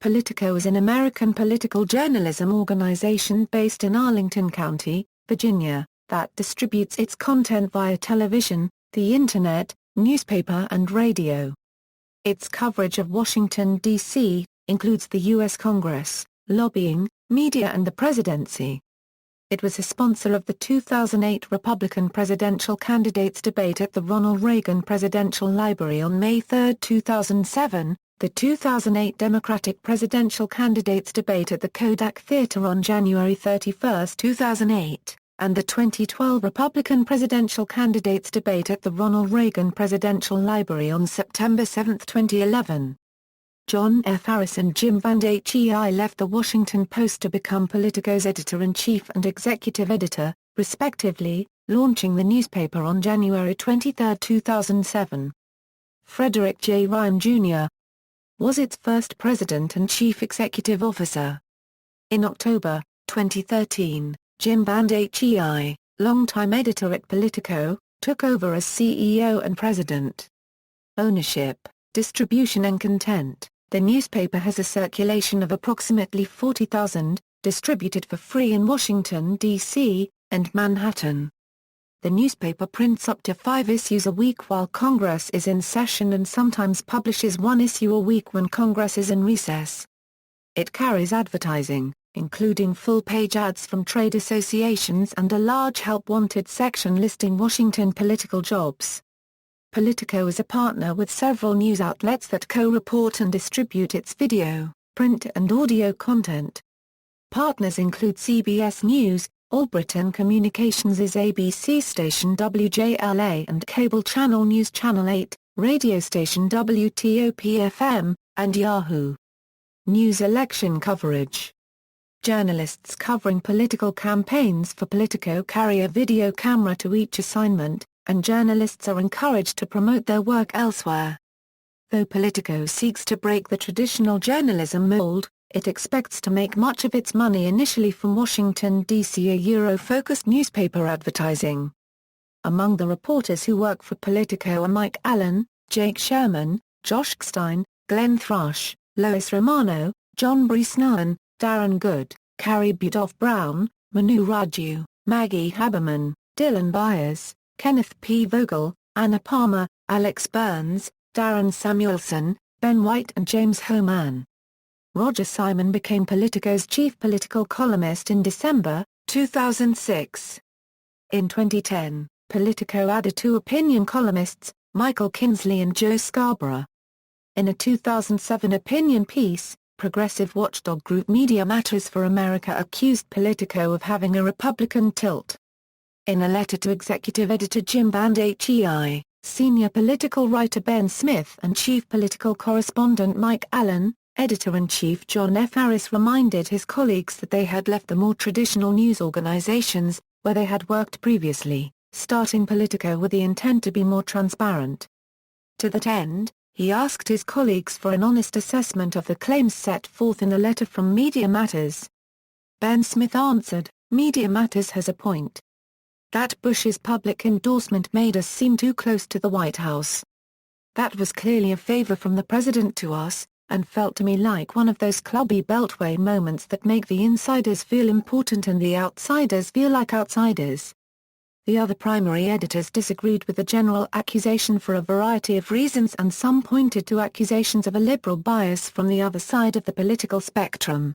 Politico is an American political journalism organization based in Arlington County, Virginia, that distributes its content via television, the Internet, newspaper and radio. Its coverage of Washington, D.C., includes the U.S. Congress, lobbying, media and the presidency. It was a sponsor of the 2008 Republican presidential candidates debate at the Ronald Reagan Presidential Library on May 3, 2007, the 2008 Democratic presidential candidates debate at the Kodak Theater on January 31, 2008, and the 2012 Republican presidential candidates debate at the Ronald Reagan Presidential Library on September 7, 2011. John F. Harris and Jim VandeHei left the Washington Post to become Politico's editor-in-chief and executive editor, respectively, launching the newspaper on January 23, 2007. Frederick J. Jr. was its first president and chief executive officer. In October 2013, Jim VandeHei, longtime editor at Politico, took over as CEO and president. Ownership, distribution and content. The newspaper has a circulation of approximately 40,000, distributed for free in Washington, D.C., and Manhattan. The newspaper prints up to 5 issues a week while Congress is in session and sometimes publishes 1 issue a week when Congress is in recess. It carries advertising, including full-page ads from trade associations and a large Help Wanted section listing Washington political jobs. Politico is a partner with several news outlets that co-report and distribute its video, print and audio content. Partners include CBS News, All-Britain Communications' ABC station WJLA and cable channel News Channel 8, radio station WTOP-FM, and Yahoo! News election coverage. Journalists covering political campaigns for Politico carry a video camera to each assignment, and journalists are encouraged to promote their work elsewhere. Though Politico seeks to break the traditional journalism mold, it expects to make much of its money initially from Washington, D.C. Euro-focused newspaper advertising. Among the reporters who work for Politico are Mike Allen, Jake Sherman, Josh Stein, Glenn Thrush, Lois Romano, John Brisnan, Darren Good, Carrie Budoff-Brown, Manu Raju, Maggie Haberman, Dylan Byers, Kenneth P. Vogel, Anna Palmer, Alex Burns, Darren Samuelson, Ben White and James Homan. Roger Simon became Politico's chief political columnist in December 2006. In 2010, Politico added 2 opinion columnists, Michael Kinsley and Joe Scarborough. In a 2007 opinion piece, progressive watchdog group Media Matters for America accused Politico of having a Republican tilt. In a letter to executive editor Jim VandeHei, senior political writer Ben Smith and chief political correspondent Mike Allen, editor-in-chief John F. Harris reminded his colleagues that they had left the more traditional news organizations, where they had worked previously, starting Politico with the intent to be more transparent. To that end, he asked his colleagues for an honest assessment of the claims set forth in the letter from Media Matters. Ben Smith answered, "Media Matters has a point. That Bush's public endorsement made us seem too close to the White House. That was clearly a favor from the president to us, and felt to me like one of those clubby beltway moments that make the insiders feel important and the outsiders feel like outsiders." The other primary editors disagreed with the general accusation for a variety of reasons, and some pointed to accusations of a liberal bias from the other side of the political spectrum.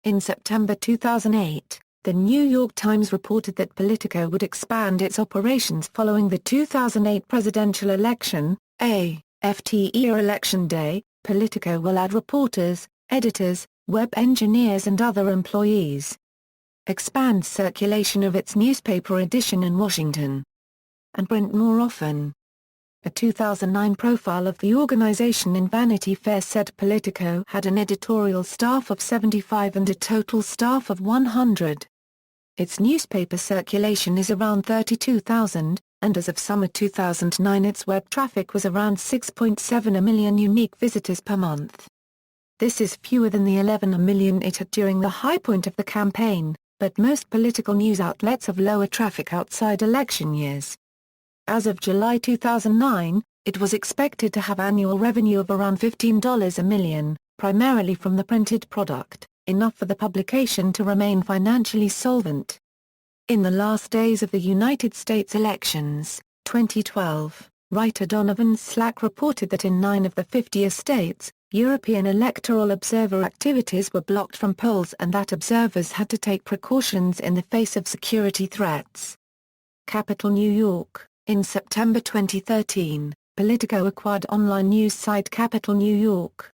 In September 2008, the New York Times reported that Politico would expand its operations following the 2008 presidential election. After Election Day, Politico will add reporters, editors, web engineers and other employees. Expand circulation of its newspaper edition in Washington. And print more often. A 2009 profile of the organization in Vanity Fair said Politico had an editorial staff of 75 and a total staff of 100. Its newspaper circulation is around 32,000, and as of summer 2009 its web traffic was around 6.7 million unique visitors per month. This is fewer than the 11 million it had during the high point of the campaign, but most political news outlets have lower traffic outside election years. As of July 2009, it was expected to have annual revenue of around $15 a million, primarily from the printed product, enough for the publication to remain financially solvent. In the last days of the United States elections, 2012, writer Donovan Slack reported that in 9 of the 50 states, European electoral observer activities were blocked from polls and that observers had to take precautions in the face of security threats. Capital New York. In September 2013, Politico acquired online news site Capital New York.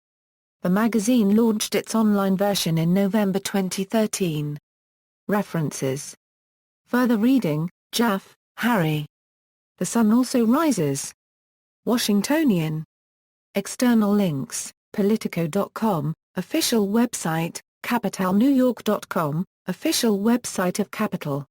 The magazine launched its online version in November 2013. References. Further reading, Jaff, Harry. The Sun Also Rises. Washingtonian. External links, Politico.com, official website, capitalnewyork.com, official website of Capital.